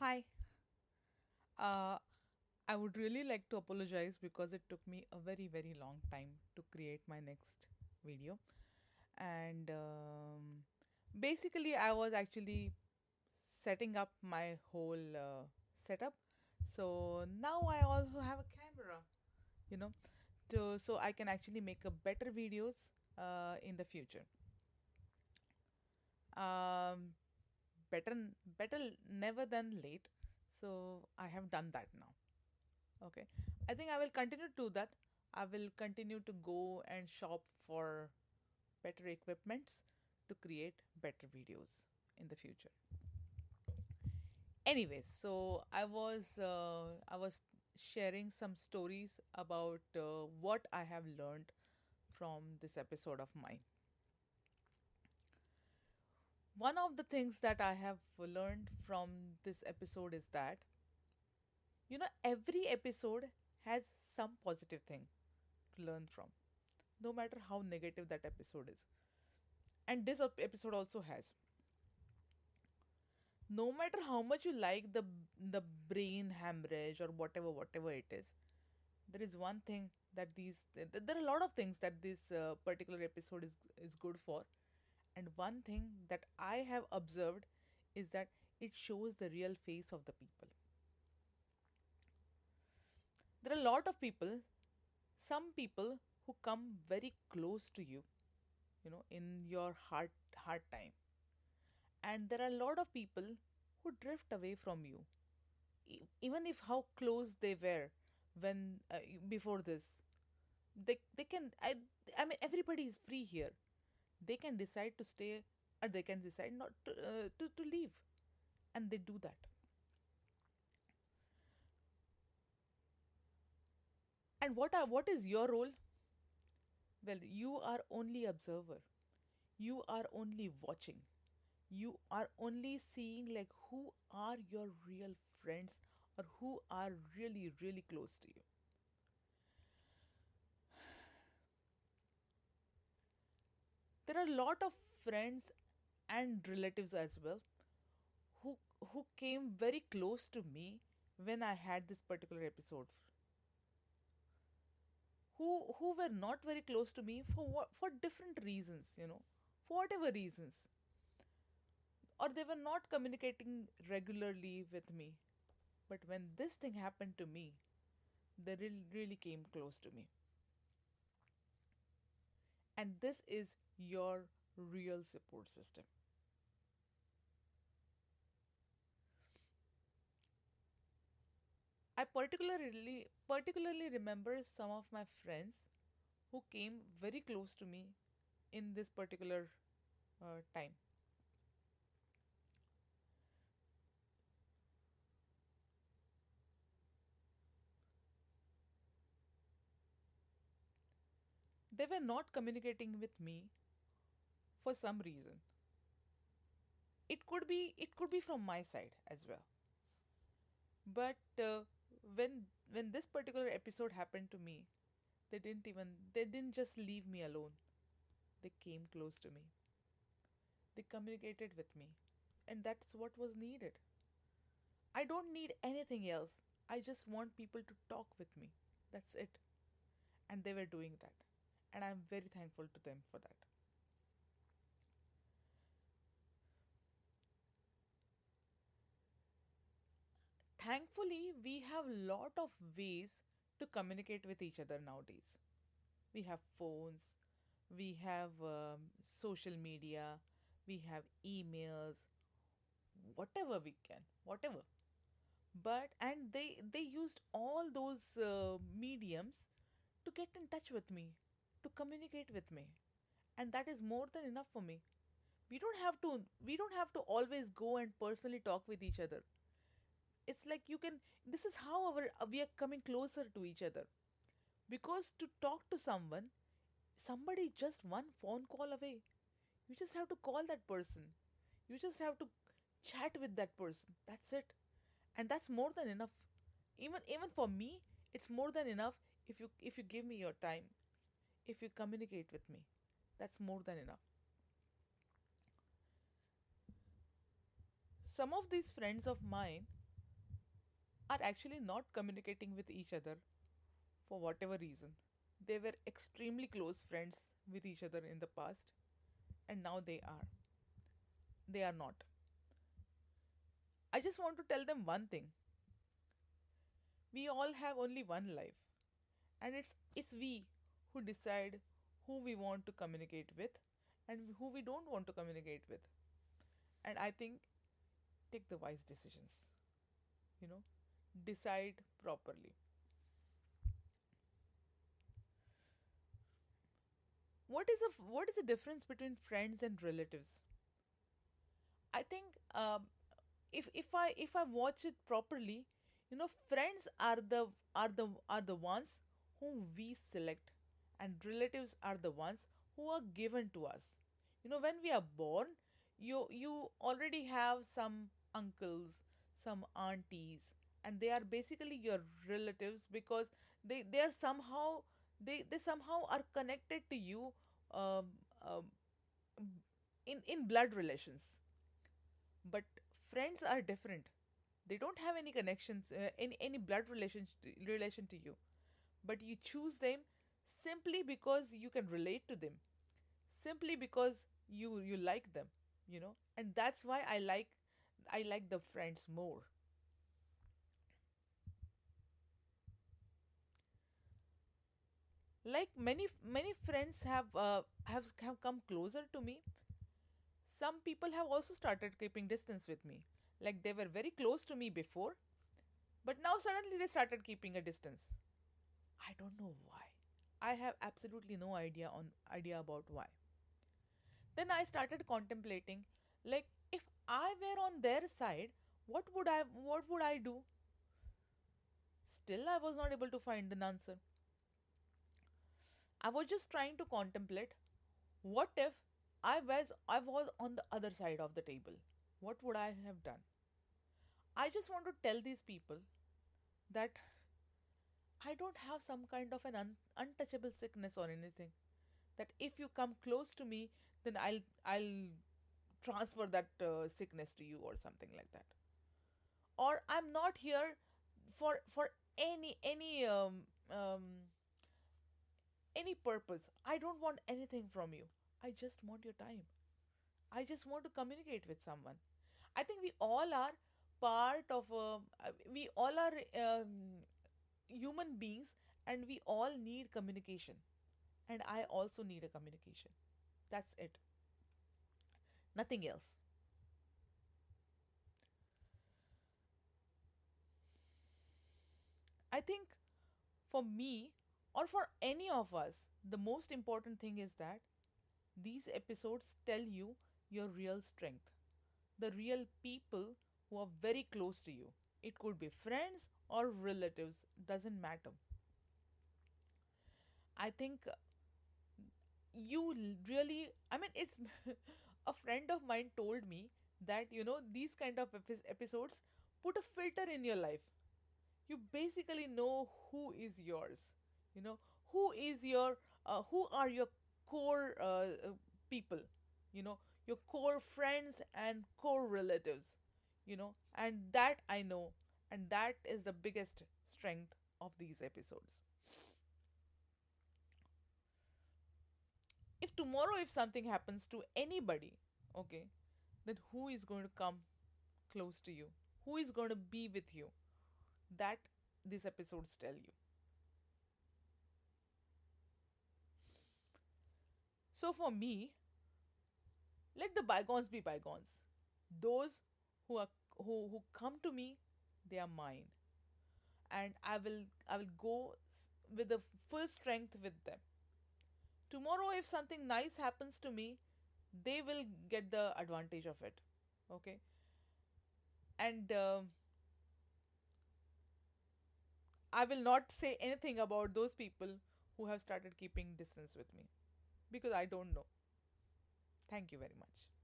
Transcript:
Hi. Uh, I would really like to apologize because it took me a very, very long time to create my next video. And basically, I was actually setting up my whole setup. So now I also have a camera, you know, so I can actually make a better videos in the future. Um, better never than late. So I have done that now. Okay. I think I will continue to do that. I will continue to go and shop for better equipments to create better videos in the future. Anyways, so I was sharing some stories about what I have learned from this episode of mine. One of the things that I have learned from this episode is that every episode has some positive thing to learn from, no matter how negative that episode is. And this episode also has. No matter how much you like the brain hemorrhage or whatever it is, there is one thing that there are a lot of things that this particular episode is good for, and one thing that I have observed is that it shows the real face of the people. There are a lot of people, some people who come very close to you, in your hard time, and there are a lot of people who drift away from you, even if how close they were when before this. They can I mean, everybody is free here. They can decide to stay, or they can decide not to leave, and they do that. And what is your role? Well, you are only observer. You are only watching. You are only seeing like who are your real friends, or who are really really close to you. There are a lot of friends and relatives as well who who came very close to me when I had this particular episode, who were not very close to me for different reasons, for whatever reasons, or they were not communicating regularly with me. But when this thing happened to me, they really came close to me. And this is your real support system. I particularly remember some of my friends who came very close to me in this particular time. They were not communicating with me for some reason. It could be from my side as well. But when this particular episode happened to me, they didn't just leave me alone. They came close to me. They communicated with me, and that's what was needed. I don't need anything else. I just want people to talk with me. That's it. And they were doing that. And I'm very thankful to them for that. Thankfully, we have a lot of ways to communicate with each other nowadays. We have phones, we have social media, we have emails, whatever we can, whatever. But and they used all those mediums to get in touch with me, to communicate with me, and that is more than enough for me. We don't have to always go and personally talk with each other. It's like you can this is how we are coming closer to each other, because to talk to someone, somebody just one phone call away. You just have to call that person. You just have to chat with that person. That's it. And that's more than enough. Even for me, it's more than enough if you give me your time, if you communicate with me. That's more than enough. Some of these friends of mine, are actually not communicating with each other for whatever reason. They were extremely close friends with each other in the past, and now they are. They are not. I just want to tell them one thing: we all have only one life, and it's we who decide who we want to communicate with and who we don't want to communicate with. And I think take the wise decisions, you know, decide properly. What is the difference between friends and relatives? I think if I watch it properly, friends are the ones whom we select, and relatives are the ones who are given to us. When we are born, you already have some uncles, some aunties, and they are basically your relatives because they are somehow they somehow are connected to you, um, um, in blood relations. But friends are different. They don't have any connections, any blood relation to you, but you choose them simply because you can relate to them, simply because you like them, and that's why I like the friends more. Like many friends have come closer to me. Some people have also started keeping distance with me. Like they were very close to me before, but now suddenly they started keeping a distance. I don't know why. I have absolutely no idea about why. Then I started contemplating, like, if I were on their side, what would I do? Still I was not able to find an answer. I was just trying to contemplate, what if I was on the other side of the table? What would I have done? I just want to tell these people that I don't have some kind of an untouchable sickness or anything. That if you come close to me, then I'll transfer that sickness to you or something like that. Or I'm not here for any purpose. I don't want anything from you. I just want your time. I just want to communicate with someone. I think we all are part of we all are human beings, and we all need communication, and I also need a communication. That's it. Nothing else. I think for me, or for any of us, the most important thing is that these episodes tell you your real strength, the real people who are very close to you. It could be friends or relatives, doesn't matter. I think really, I mean, it's a friend of mine told me that, these kind of episodes put a filter in your life. You basically know who is yours, you know who are your core people, your core friends and core relatives, and that I know, and that is the biggest strength of these episodes. If tomorrow, if something happens to anybody, okay, then who is going to come close to you, who is going to be with you, that these episodes tell you. So for me, let the bygones be bygones. Those who come to me, they are mine, and I will go with the full strength with them. Tomorrow, if something nice happens to me, they will get the advantage of it. Okay, and I will not say anything about those people who have started keeping distance with me because I don't know. Thank you very much.